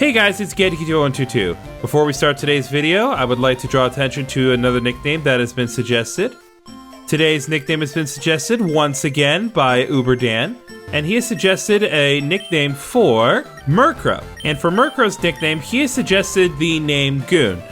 Hey guys, it's Gediki2122. Before we start today's video, I would like to draw attention to another nickname that has been suggested. Today's nickname has been suggested once again by UberDan, and he has suggested a nickname for Murkrow. And for Murkrow's nickname, he has suggested the name Goon,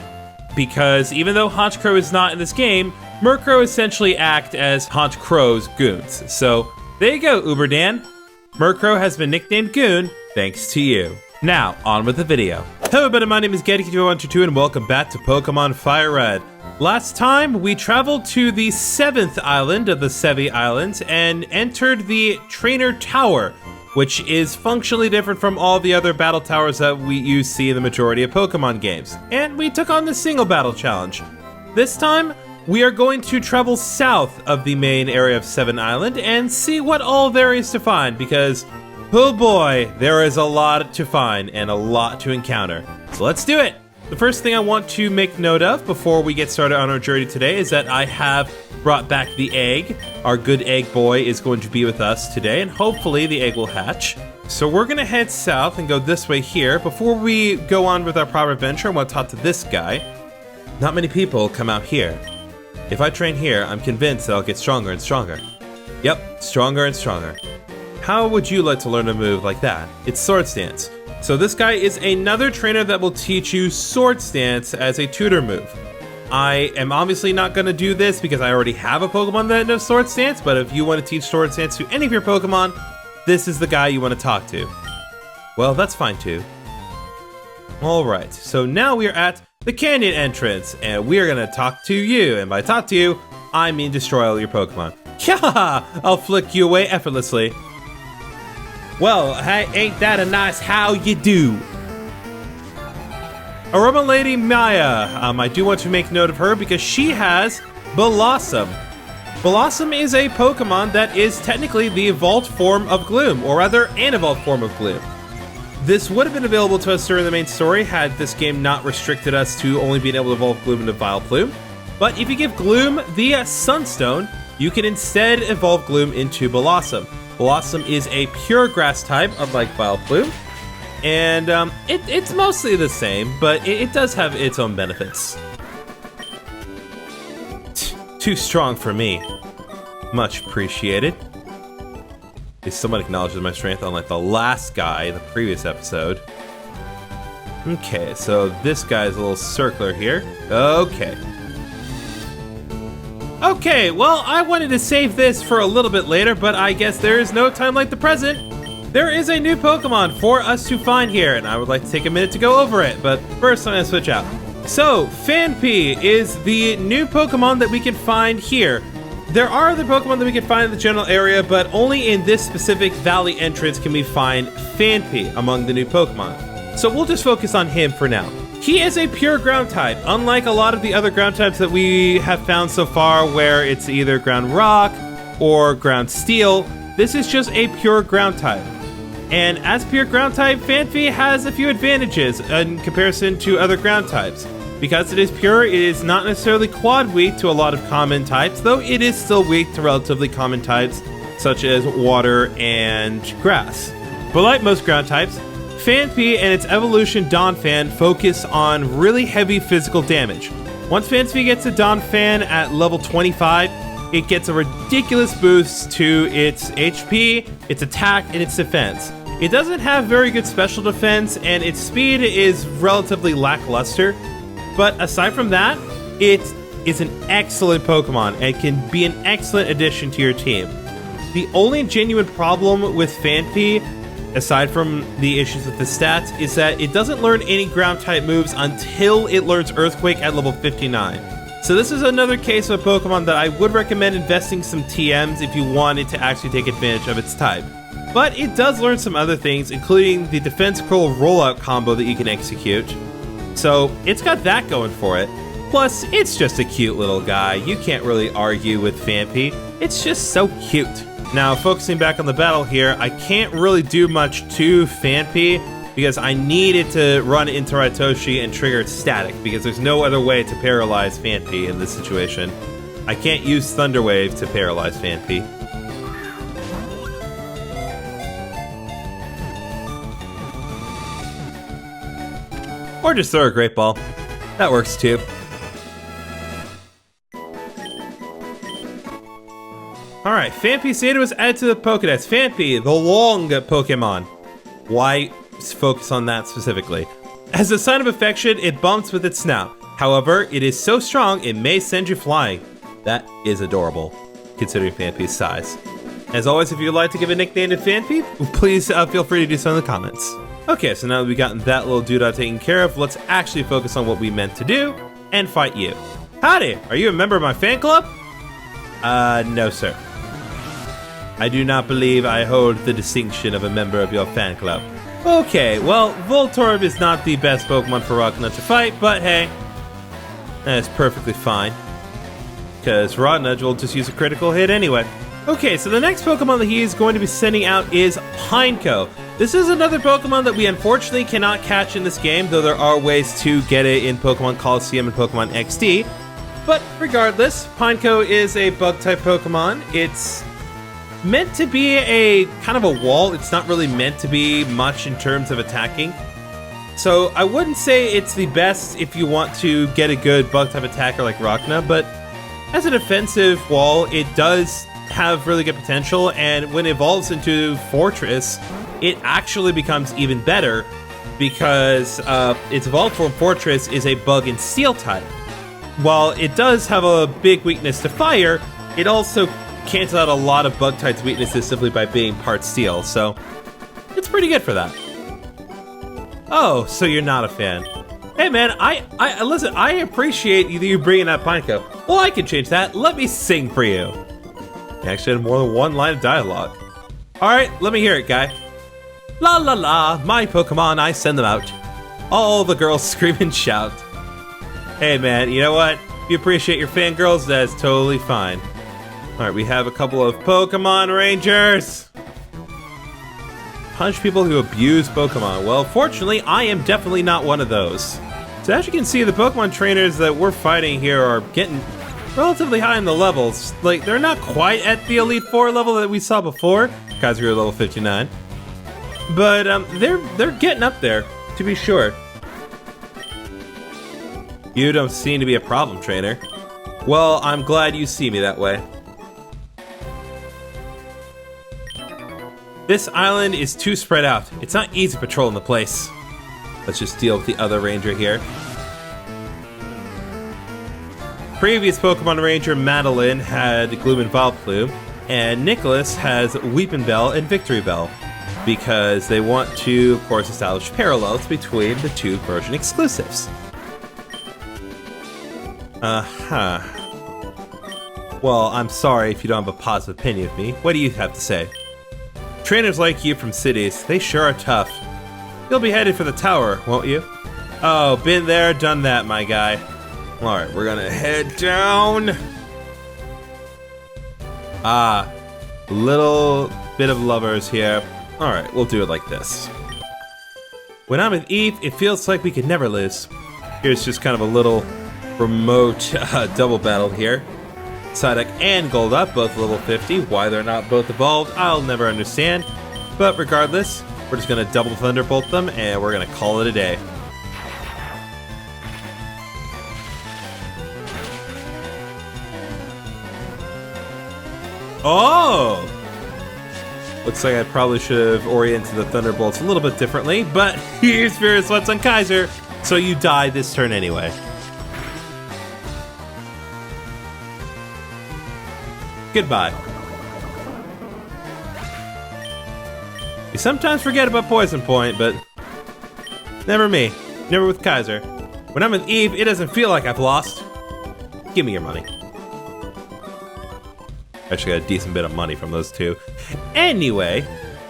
because even though Honchkrow is not in this game, Murkrow essentially act as Honchkrow's goons. So there you go, UberDan. Murkrow has been nicknamed Goon, thanks to you. Now, on with the video. Hello everybody, my name is Gediki2122 and welcome back to Pokémon Fire Red. Last time, we traveled to the 7th island of the Sevii Islands and entered the Trainer Tower, which is functionally different from all the other battle towers that you see in the majority of Pokemon games. And we took on the single battle challenge. This time, we are going to travel south of the main area of 7th Island and see what all there is to find, because oh boy, there is a lot to find and a lot to encounter. So let's do it! The first thing I want to make note of before we get started on our journey today is that I have brought back the egg. Our good egg boy is going to be with us today, and hopefully the egg will hatch. So we're gonna head south and go this way here. Before we go on with our proper adventure, I want to talk to this guy. Not many people come out here. If I train here, I'm convinced that I'll get stronger and stronger. Yep, stronger and stronger. How would you like to learn a move like that? It's Sword Stance. So this guy is another trainer that will teach you Sword Stance as a tutor move. I am obviously not going to do this because I already have a Pokemon that knows Sword Stance, but if you want to teach Sword Stance to any of your Pokemon, this is the guy you want to talk to. Well, that's fine too. Alright, so now we are at the canyon entrance, and we are going to talk to you, and by talk to you, I mean destroy all your Pokemon. Yeah, I'll flick you away effortlessly. Well, hey, ain't that a nice how you do? Aroma Lady Maya. I do want to make note of her because she has Blossom. Blossom is a Pokemon that is technically the evolved form of Gloom, or rather, an evolved form of Gloom. This would have been available to us during the main story had this game not restricted us to only being able to evolve Gloom into Vileplume. But if you give Gloom the Sunstone, you can instead evolve Gloom into Blossom. Blossom is a pure grass type, unlike Vileplume, and it's mostly the same, but it does have its own benefits. Too strong for me. Much appreciated. If someone acknowledges my strength, unlike the last guy in the previous episode. Okay, so this guy's a little circular here. Okay. Okay, well, I wanted to save this for a little bit later, but I guess there is no time like the present. There is a new Pokemon for us to find here, and I would like to take a minute to go over it, but first I'm gonna switch out. So, Phanpy is the new Pokemon that we can find here. There are other Pokemon that we can find in the general area, but only in this specific valley entrance can we find Phanpy among the new Pokemon. So we'll just focus on him for now. He is a pure ground type, unlike a lot of the other ground types that we have found so far where it's either ground rock or ground steel. This is just a pure ground type. And as pure ground type, Phanpy has a few advantages in comparison to other ground types. Because it is pure, it is not necessarily quad weak to a lot of common types, though it is still weak to relatively common types such as water and grass. But like most ground types, Phanpy and its evolution Donphan focus on really heavy physical damage. Once Phanpy gets to Donphan at level 25, it gets a ridiculous boost to its HP, its attack, and its defense. It doesn't have very good special defense, and its speed is relatively lackluster, but aside from that, it is an excellent Pokemon and can be an excellent addition to your team. The only genuine problem with Phanpy, aside from the issues with the stats, is that it doesn't learn any ground type moves until it learns Earthquake at level 59. So this is another case of a Pokemon that I would recommend investing some TMs if you wanted to actually take advantage of its type. But it does learn some other things, including the Defense Curl rollout combo that you can execute. So it's got that going for it. Plus, it's just a cute little guy. You can't really argue with Phanpy. It's just so cute. Now, focusing back on the battle here, I can't really do much to Phanpy because I needed to run into Raitoshi and trigger Static because there's no other way to paralyze Phanpy in this situation. I can't use Thunder Wave to paralyze Phanpy. Or just throw a great ball. That works too. Alright, Phanpy's data was added to the Pokédex. Phanpy, the long Pokemon. Why focus on that specifically? As a sign of affection, it bumps with its snout. However, it is so strong, it may send you flying. That is adorable, considering Phanpy's size. As always, if you'd like to give a nickname to Phanpy, please feel free to do so in the comments. Okay, so now that we've gotten that little doodah taken care of, let's actually focus on what we meant to do and fight you. Howdy, are you a member of my fan club? No, sir. I do not believe I hold the distinction of a member of your fan club. Okay, well, Voltorb is not the best Pokemon for Rocknut to fight, but hey, that's perfectly fine. Because Rodnudge will just use a critical hit anyway. Okay, so the next Pokemon that he is going to be sending out is Pineco. This is another Pokemon that we unfortunately cannot catch in this game, though there are ways to get it in Pokemon Coliseum and Pokemon XD. But regardless, Pineco is a Bug-type Pokemon. It's meant to be a kind of a wall. It's not really meant to be much in terms of attacking. So I wouldn't say it's the best if you want to get a good Bug-type attacker like Rockna, but as a defensive wall, it does have really good potential, and when it evolves into Fortress, it actually becomes even better because its evolved form Fortress is a Bug and Steel type. While it does have a big weakness to fire, it also cancels out a lot of Bug types' weaknesses simply by being part Steel, so it's pretty good for that. Oh, so you're not a fan. Hey man, I listen, I appreciate you bringing up Pineco. Well, I can change that. Let me sing for you. You actually had more than one line of dialogue. Alright, let me hear it, guy. La la la, my Pokemon, I send them out. All the girls scream and shout. Hey man, you know what? If you appreciate your fangirls, that's totally fine. Alright, we have a couple of Pokemon Rangers. Punch people who abuse Pokemon. Well, fortunately, I am definitely not one of those. So as you can see, the Pokemon trainers that we're fighting here are getting relatively high in the levels. Like, they're not quite at the Elite Four level that we saw before, because we were level 59. But they're getting up there, to be sure. You don't seem to be a problem, trainer. Well, I'm glad you see me that way. This island is too spread out. It's not easy patrolling the place. Let's just deal with the other ranger here. Previous Pokemon Ranger Madeline had Gloom and Vileplume, and Nicholas has Weepin' Bell and Victory Bell, because they want to, of course, establish parallels between the two version exclusives. Well, I'm sorry if you don't have a positive opinion of me. What do you have to say? Trainers like you from cities, they sure are tough. You'll be headed for the tower, won't you? Oh, been there, done that, my guy. Alright, we're gonna head down. Little bit of lovers here. Alright, we'll do it like this. When I'm with Eve, it feels like we could never lose. Here's just kind of a little remote double battle here. Psyduck and Golduck, both level 50. Why they're not both evolved, I'll never understand. But regardless, we're just gonna double Thunderbolt them, and we're gonna call it a day. Oh! Looks like I probably should have oriented the Thunderbolts a little bit differently, but here's Furious Sweats on Kaiser, so you die this turn anyway. Goodbye. You sometimes forget about Poison Point, but never me. Never with Kaiser. When I'm with Eve, it doesn't feel like I've lost. Give me your money. Actually got a decent bit of money from those two. Anyway,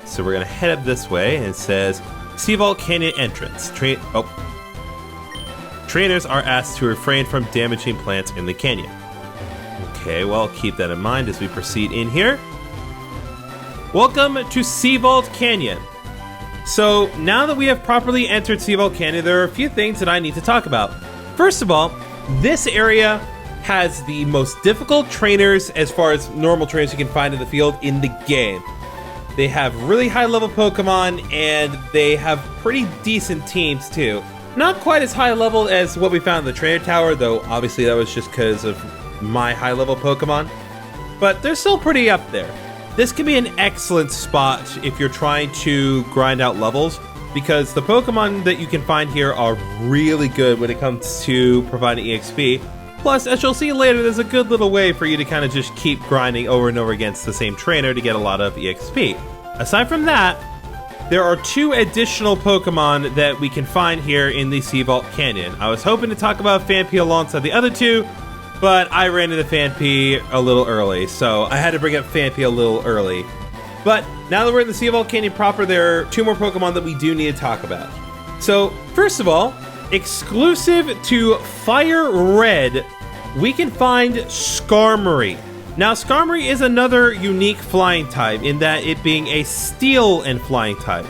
so we're gonna head up this way, and it says Seavault Canyon entrance. Trainers are asked to refrain from damaging plants in the canyon. Okay, well, keep that in mind as we proceed in here. Welcome to Seavault Canyon. So, now that we have properly entered Seavault Canyon, there are a few things that I need to talk about. First of all, this area has the most difficult trainers as far as normal trainers you can find in the field in the game. They have really high level Pokemon, and they have pretty decent teams too. Not quite as high level as what we found in the trainer tower, though obviously that was just because of my high level Pokemon. But they're still pretty up there. This can be an excellent spot if you're trying to grind out levels, because the Pokemon that you can find here are really good when it comes to providing EXP. Plus, as you'll see later, there's a good little way for you to kind of just keep grinding over and over against the same trainer to get a lot of EXP. Aside from that, there are 2 additional Pokemon that we can find here in the Seavault Canyon. I was hoping to talk about Phanpy alongside the other 2, but I ran into Phanpy a little early, so I had to bring up Phanpy a little early. But now that we're in the Seavault Canyon proper, there are 2 more Pokemon that we do need to talk about. So, first of all, exclusive to Fire Red, we can find Skarmory. Now, Skarmory is another unique flying type in that it being a steel and flying type.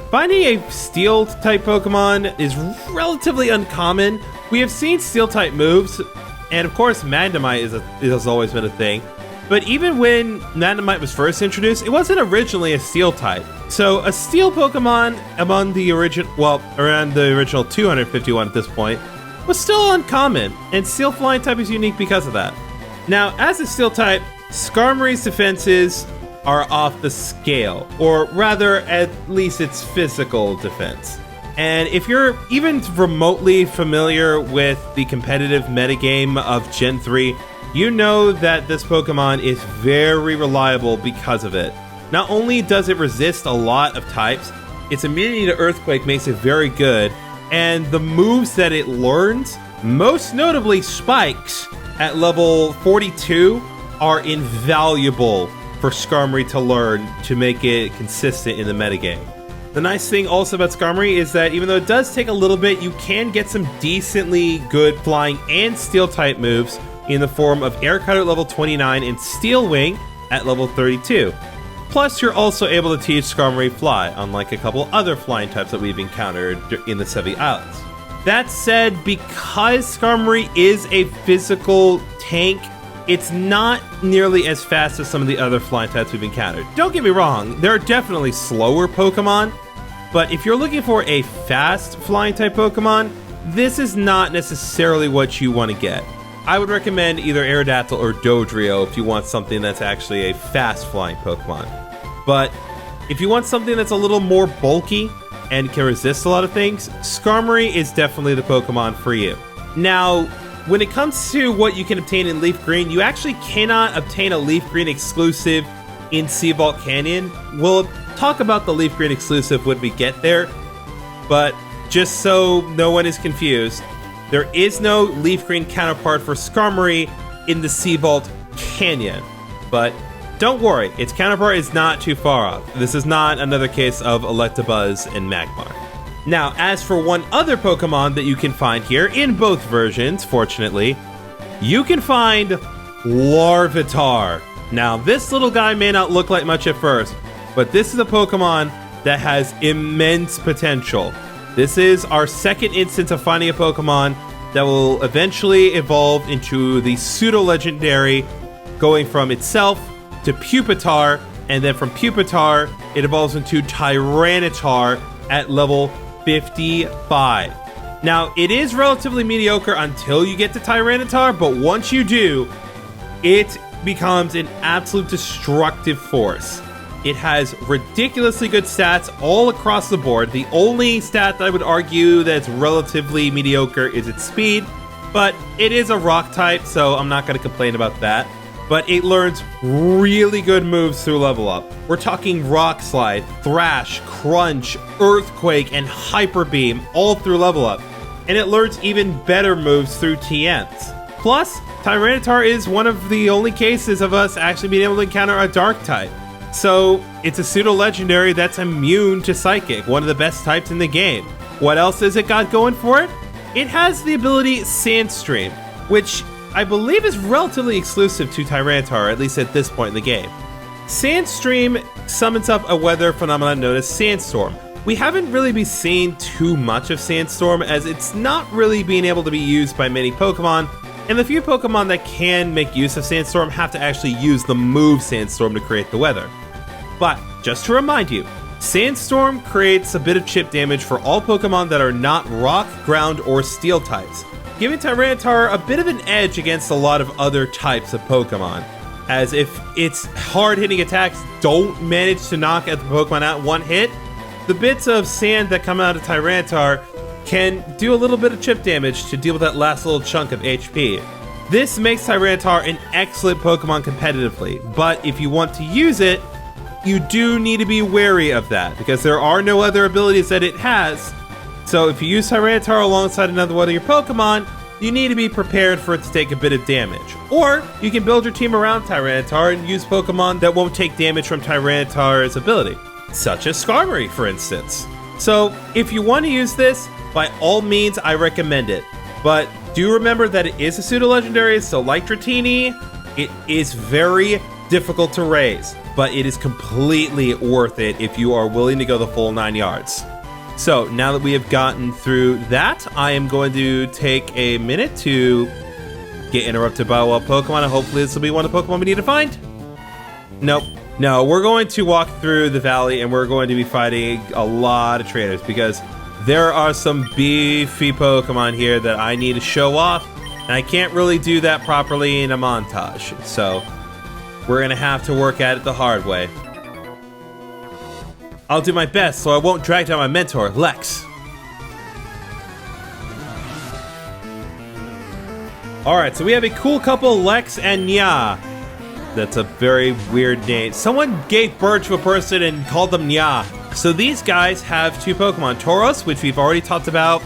Finding a steel type Pokemon is relatively uncommon. We have seen steel type moves, and of course Magnemite has always been a thing. But even when Magnemite was first introduced, it wasn't originally a steel type. So a steel Pokemon among the original, well, around the original 251 at this point, was still uncommon, and steel flying type is unique because of that. Now, as a steel type, Skarmory's defenses are off the scale, or rather, at least its physical defense. And if you're even remotely familiar with the competitive metagame of Gen 3, you know that this Pokemon is very reliable because of it. Not only does it resist a lot of types, its immunity to Earthquake makes it very good, and the moves that it learns, most notably Spikes, at level 42, are invaluable for Skarmory to learn to make it consistent in the metagame. The nice thing also about Skarmory is that even though it does take a little bit, you can get some decently good flying and steel type moves in the form of Air Cutter at level 29 and Steel Wing at level 32. Plus, you're also able to teach Skarmory Fly, unlike a couple other flying types that we've encountered in the Sevii Islands. That said, because Skarmory is a physical tank, it's not nearly as fast as some of the other flying types we've encountered. Don't get me wrong, there are definitely slower Pokemon, but if you're looking for a fast flying type Pokemon, this is not necessarily what you want to get. I would recommend either Aerodactyl or Dodrio if you want something that's actually a fast flying Pokemon. But if you want something that's a little more bulky and can resist a lot of things, Skarmory is definitely the Pokemon for you. Now, when it comes to what you can obtain in Leaf Green, you actually cannot obtain a Leaf Green exclusive in Seavault Canyon. We'll talk about the Leaf Green exclusive when we get there, but just so no one is confused, there is no Leaf Green counterpart for Skarmory in the Seavault Canyon. But don't worry, its counterpart is not too far off. This is not another case of Electabuzz and Magmar. Now, as for one other Pokemon that you can find here in both versions, fortunately, you can find Larvitar. Now, this little guy may not look like much at first, but this is a Pokemon that has immense potential. This is our second instance of finding a Pokemon that will eventually evolve into the pseudo-legendary, going from itself to Pupitar, and then from Pupitar, it evolves into Tyranitar at level 55. Now, it is relatively mediocre until you get to Tyranitar, but once you do, it becomes an absolute destructive force. It has ridiculously good stats all across the board. The only stat that I would argue that's relatively mediocre is its speed, but it is a rock type, so I'm not going to complain about that. But it learns really good moves through level up. We're talking Rock Slide, Thrash, Crunch, Earthquake, and Hyper Beam all through level up. And it learns even better moves through TMs. Plus, Tyranitar is one of the only cases of us actually being able to encounter a Dark type. So, it's a pseudo-legendary that's immune to Psychic, one of the best types in the game. What else has it got going for it? It has the ability Sandstream, which I believe is relatively exclusive to Tyranitar, at least at this point in the game. Sandstream summons up a weather phenomenon known as Sandstorm. We haven't really been seeing too much of Sandstorm, as it's not really being able to be used by many Pokemon, and the few Pokemon that can make use of Sandstorm have to actually use the move Sandstorm to create the weather. But, just to remind you, Sandstorm creates a bit of chip damage for all Pokemon that are not rock, ground, or steel types, giving Tyranitar a bit of an edge against a lot of other types of Pokemon, as if its hard-hitting attacks don't manage to knock at the Pokemon out one hit, the bits of sand that come out of Tyranitar can do a little bit of chip damage to deal with that last little chunk of HP. This makes Tyranitar an excellent Pokemon competitively, but if you want to use it, you do need to be wary of that, because there are no other abilities that it has. So if you use Tyranitar alongside another one of your Pokemon, you need to be prepared for it to take a bit of damage. Or you can build your team around Tyranitar and use Pokemon that won't take damage from Tyranitar's ability, such as Skarmory, for instance. So if you want to use this, by all means, I recommend it. But do remember that it is a pseudo-legendary, so like Dratini, it is very difficult to raise, but it is completely worth it if you are willing to go the full 9 yards. So now that we have gotten through that, I am going to take a minute to get interrupted by a wild Pokemon, and hopefully this will be one of the Pokemon we need to find. Nope. No, we're going to walk through the valley, and we're going to be fighting a lot of trainers, because there are some beefy Pokemon here that I need to show off, and I can't really do that properly in a montage. So we're going to have to work at it the hard way. I'll do my best so I won't drag down my mentor, Lex. Alright, so we have a cool couple, Lex and Nya. That's a very weird name. Someone gave birth to a person and called them Nya. So these guys have two Pokemon. Tauros, which we've already talked about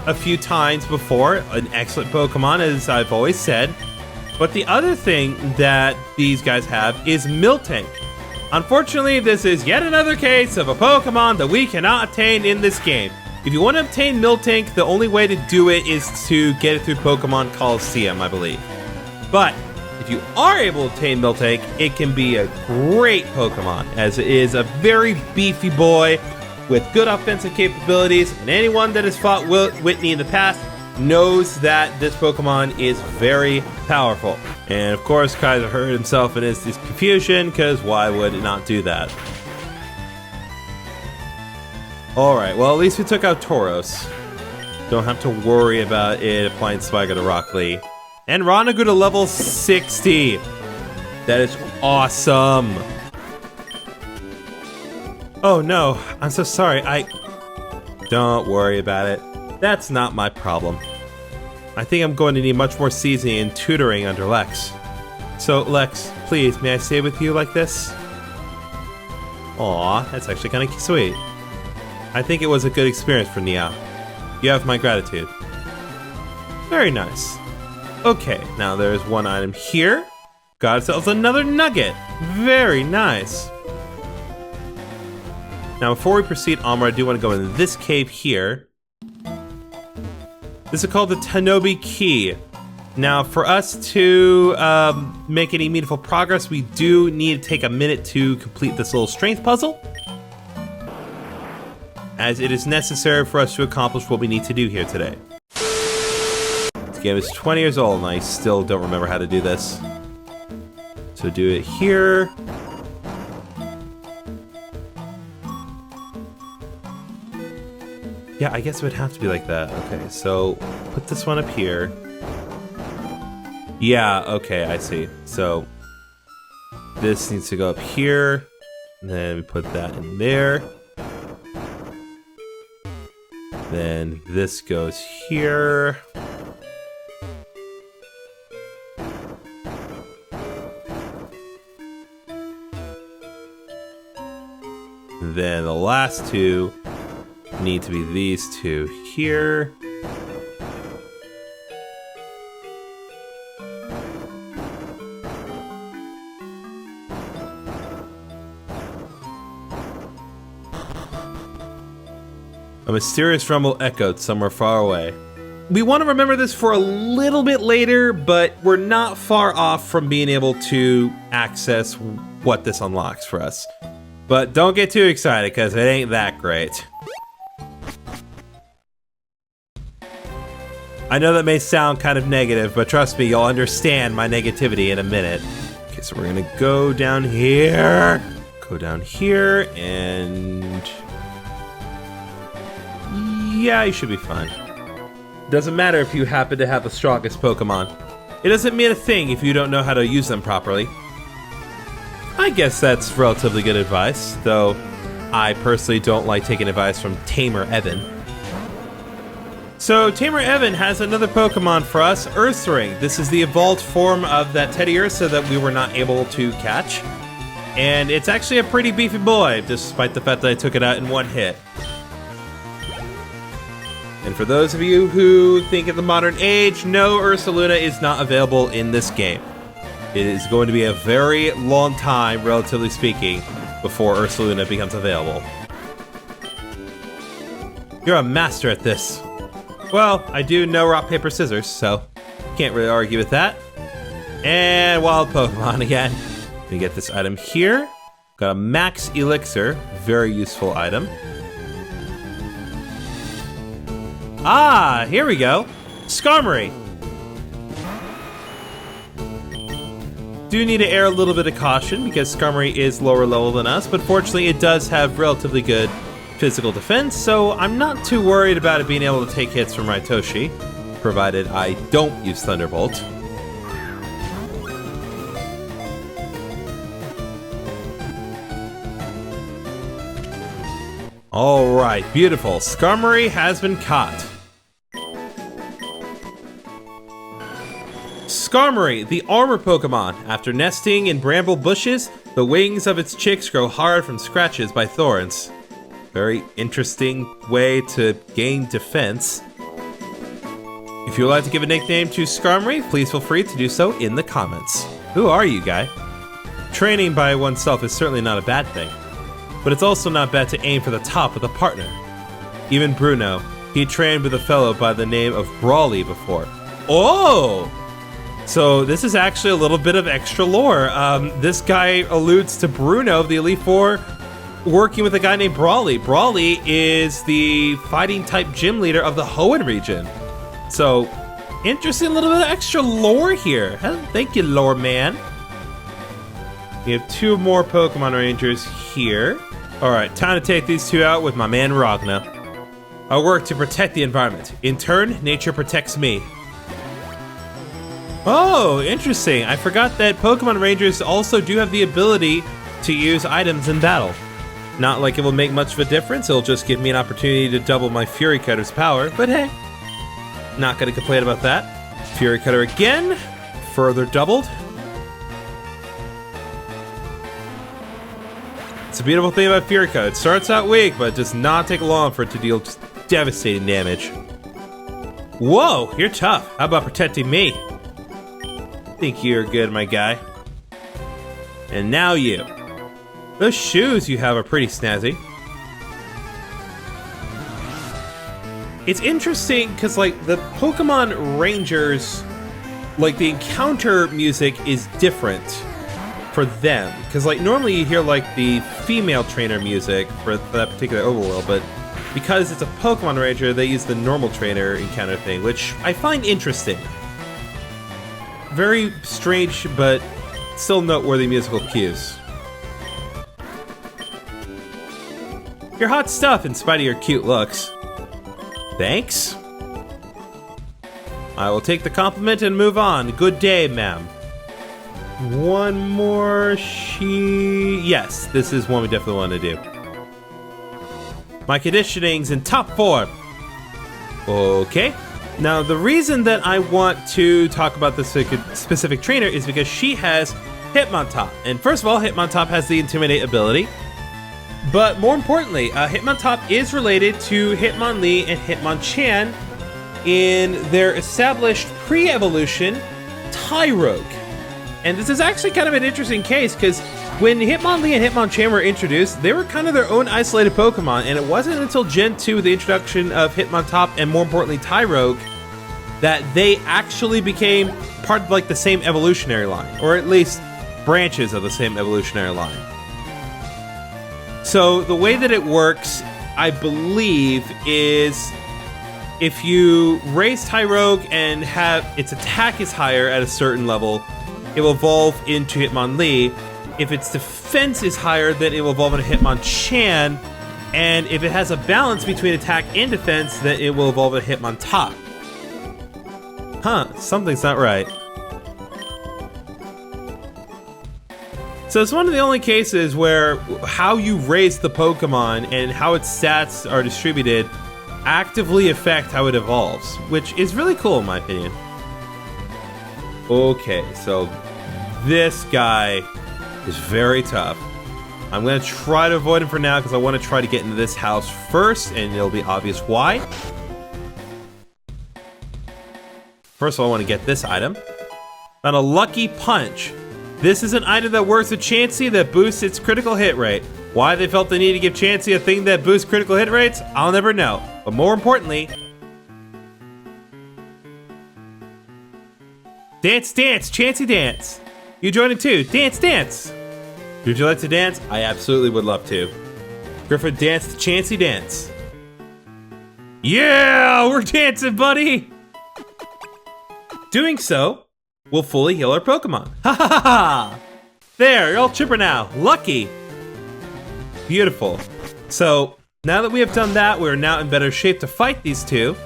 a few times before. An excellent Pokemon, as I've always said. But the other thing that these guys have is Miltank. Unfortunately, this is yet another case of a Pokemon that we cannot obtain in this game. If you want to obtain Miltank, the only way to do it is to get it through Pokemon Coliseum, I believe. But if you are able to obtain Miltank, it can be a great Pokemon, as it is a very beefy boy with good offensive capabilities, and anyone that has fought Whitney in the past knows that this Pokemon is very powerful. And of course, Kaiser hurt himself in his confusion, because why would it not do that? Alright, well at least we took out Tauros. Don't have to worry about it applying Spiker to Rock Lee. And Ronagu to level 60. That is awesome. Oh no, I'm so sorry. Don't worry about it. That's not my problem. I think I'm going to need much more seasoning and tutoring under Lex. So, Lex, please, may I stay with you like this? Aw, that's actually kind of sweet. I think it was a good experience for Nya. You have my gratitude. Very nice. Okay, now there's one item here. Got ourselves another nugget. Very nice. Now, before we proceed onward, I do want to go into this cave here. This is called the Tanobi Key. Now, for us to make any meaningful progress, we do need to take a minute to complete this little strength puzzle, as it is necessary for us to accomplish what we need to do here today. This game is 20 years old, and I still don't remember how to do this. So do it here. Yeah, I guess it would have to be like that. Okay, so put this one up here. Yeah, okay, I see. So this needs to go up here, and then we put that in there. Then this goes here. Then the last two need to be these two here. A mysterious rumble echoed somewhere far away. We want to remember this for a little bit later, but we're not far off from being able to access what this unlocks for us. But don't get too excited, because it ain't that great. I know that may sound kind of negative, but trust me, you'll understand my negativity in a minute. Okay, so we're gonna go down here. Go down here and... yeah, you should be fine. Doesn't matter if you happen to have the strongest Pokemon. It doesn't mean a thing if you don't know how to use them properly. I guess that's relatively good advice, though I personally don't like taking advice from Tamer Evan. So Tamer Evan has another Pokemon for us, Ursaring. This is the evolved form of that Teddiursa that we were not able to catch. And it's actually a pretty beefy boy, despite the fact that I took it out in one hit. And for those of you who think of the modern age, no, Ursaluna is not available in this game. It is going to be a very long time, relatively speaking, before Ursaluna becomes available. You're a master at this. Well, I do know rock, paper, scissors, so can't really argue with that. And wild Pokemon again. We get this item here. Got a max elixir, very useful item. Ah, here we go. Skarmory. Do need to err a little bit of caution because Skarmory is lower level than us, but fortunately it does have relatively good physical defense, so I'm not too worried about it being able to take hits from Raitoshi, provided I don't use Thunderbolt. Alright, beautiful. Skarmory has been caught. Skarmory, the armor Pokemon. After nesting in bramble bushes, the wings of its chicks grow hard from scratches by thorns. Very interesting way to gain defense. If you would like to give a nickname to Skarmory, please feel free to do so in the comments. Who are you, guy? Training by oneself is certainly not a bad thing, but it's also not bad to aim for the top with a partner. Even Bruno, he trained with a fellow by the name of Brawly before. Oh! So this is actually a little bit of extra lore. This guy alludes to Bruno of the Elite Four working with a guy named Brawly. Brawly is the fighting type gym leader of the Hoenn region. So, interesting little bit of extra lore here. Thank you, lore man. We have two more Pokemon Rangers here. Alright, time to take these two out with my man Ragna. I work to protect the environment. In turn, nature protects me. Oh, interesting. I forgot that Pokemon Rangers also do have the ability to use items in battle. Not like it will make much of a difference, it'll just give me an opportunity to double my Fury Cutter's power, but hey, not gonna complain about that. Fury Cutter again, further doubled. It's a beautiful thing about Fury Cutter. It starts out weak, but it does not take long for it to deal just devastating damage. Whoa, you're tough. How about protecting me? Think you're good, my guy. And now you. Those shoes you have are pretty snazzy. It's interesting because, like, the Pokemon Rangers, like, the encounter music is different for them. Because, like, normally you hear, like, the female trainer music for that particular overworld, but because it's a Pokemon Ranger, they use the normal trainer encounter thing, which I find interesting. Very strange, but still noteworthy musical cues. You're hot stuff in spite of your cute looks. Thanks. I will take the compliment and move on. Good day, ma'am. One more Yes, this is one we definitely want to do. My conditioning's in top form. Okay. Now, the reason that I want to talk about this specific trainer is because she has Hitmontop. And first of all, Hitmontop has the Intimidate ability. But more importantly, Hitmontop is related to Hitmonlee and Hitmonchan in their established pre-evolution Tyrogue. And this is actually kind of an interesting case because when Hitmonlee and Hitmonchan were introduced, they were kind of their own isolated Pokemon, and it wasn't until Gen 2, the introduction of Hitmontop and more importantly Tyrogue, that they actually became part of like the same evolutionary line, or at least branches of the same evolutionary line. So the way that it works, I believe, is if you raise Tyrogue and have its attack is higher at a certain level, it will evolve into Hitmonlee. If its defense is higher, then it will evolve into Hitmonchan. And if it has a balance between attack and defense, then it will evolve into Hitmontop. Huh, something's not right. So it's one of the only cases where how you raise the Pokemon and how its stats are distributed actively affect how it evolves, which is really cool in my opinion. Okay, so this guy is very tough. I'm going to try to avoid him for now because I want to try to get into this house first, and it'll be obvious why. First of all, I want to get this item. Found a Lucky Punch. This is an item that works with Chansey that boosts its critical hit rate. Why they felt the need to give Chansey a thing that boosts critical hit rates, I'll never know. But more importantly... Dance, dance, Chansey dance. You join it too. Dance, dance. Would you like to dance? I absolutely would love to. Griffin, dance the Chansey dance. Yeah, we're dancing, buddy. Doing so will fully heal our Pokemon. Ha ha ha ha! There, you're all chipper now. Lucky. Beautiful. So now that we have done that, we're now in better shape to fight these two.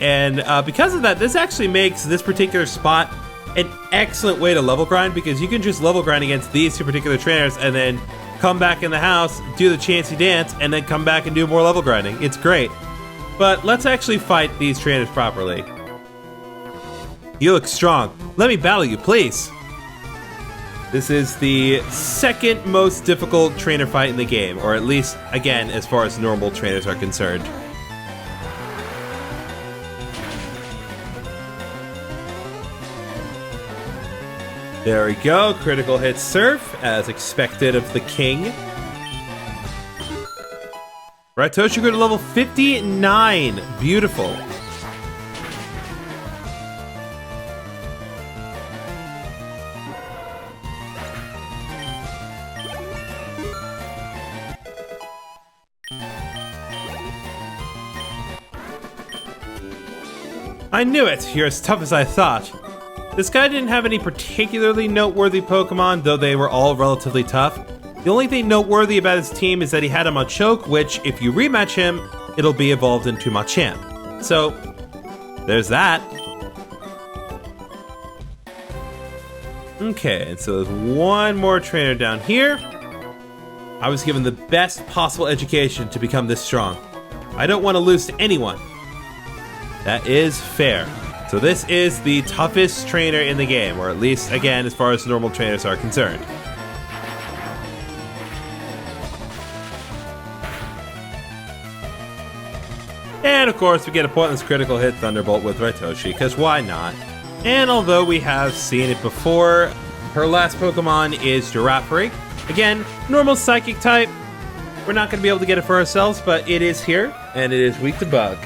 And because of that, this actually makes this particular spot an excellent way to level grind, because you can just level grind against these two particular trainers and then come back in the house, do the Chansey dance, and then come back and do more level grinding. It's great. But let's actually fight these trainers properly. You look strong. Let me battle you, please. This is the second most difficult trainer fight in the game, or at least, again, as far as normal trainers are concerned. There we go, critical hit Surf, as expected of the king. Raitoshi grew to level 59, beautiful. I knew it, you're as tough as I thought. This guy didn't have any particularly noteworthy Pokemon, though they were all relatively tough. The only thing noteworthy about his team is that he had a Machoke, which, if you rematch him, it'll be evolved into Machamp. So, there's that. Okay, and so there's one more trainer down here. I was given the best possible education to become this strong. I don't want to lose to anyone. That is fair. So this is the toughest trainer in the game, or at least, again, as far as normal trainers are concerned. And of course, we get a pointless critical hit Thunderbolt with Raitoshi, because why not? And although we have seen it before, her last Pokemon is Girafarig. Again, normal Psychic type. We're not going to be able to get it for ourselves, but it is here, and it is weak to Bug.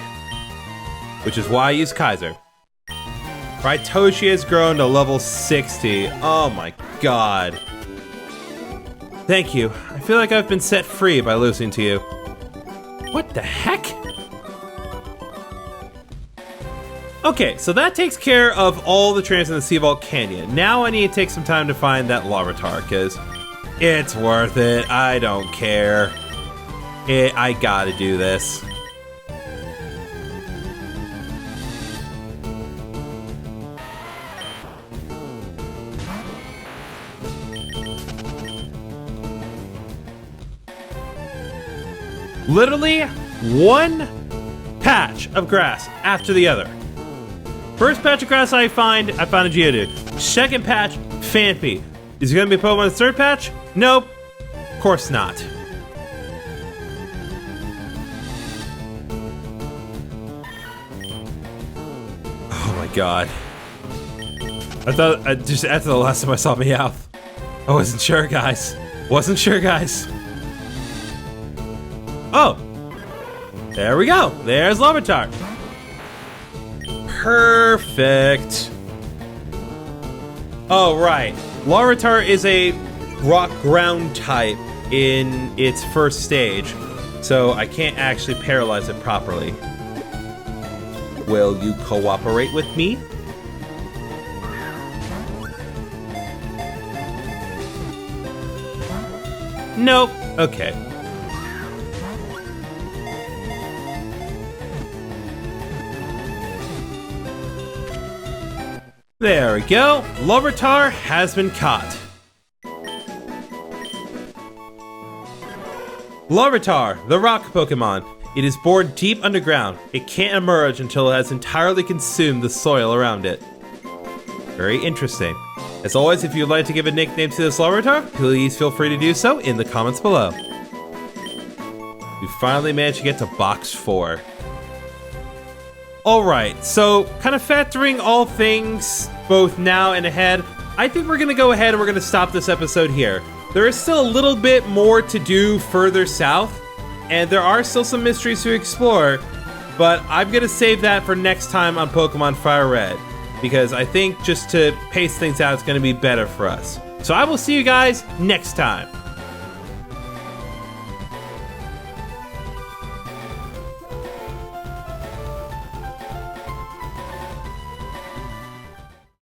Which is why I use Kaiser. Raitoshi has grown to level 60. Oh my god. Thank you. I feel like I've been set free by losing to you. What the heck? Okay, so that takes care of all the trainers in the Seavault Canyon. Now I need to take some time to find that Larvitar, because it's worth it. I don't care. I gotta do this. Literally one patch of grass after the other. First patch of grass I found a Geodude. Second patch, Phanpy. Is it going to be a Pokemon in the third patch? Nope. Of course not. Oh my god. I thought, just after the last time I saw Meowth, I wasn't sure, guys. Wasn't sure, guys. Oh, there we go. There's Larvitar. Perfect. Oh, right. Larvitar is a rock ground type in its first stage, so I can't actually paralyze it properly. Will you cooperate with me? Nope. Okay. There we go. Larvitar has been caught. Larvitar, the rock Pokemon. It is born deep underground. It can't emerge until it has entirely consumed the soil around it. Very interesting. As always, if you'd like to give a nickname to this Larvitar, please feel free to do so in the comments below. We finally managed to get to box 4. Alright, so kind of factoring all things both now and ahead, I think we're going to go ahead and we're going to stop this episode here. There is still a little bit more to do further south, and there are still some mysteries to explore, but I'm going to save that for next time on Pokemon Fire Red, because I think just to pace things out, it's going to be better for us. So I will see you guys next time.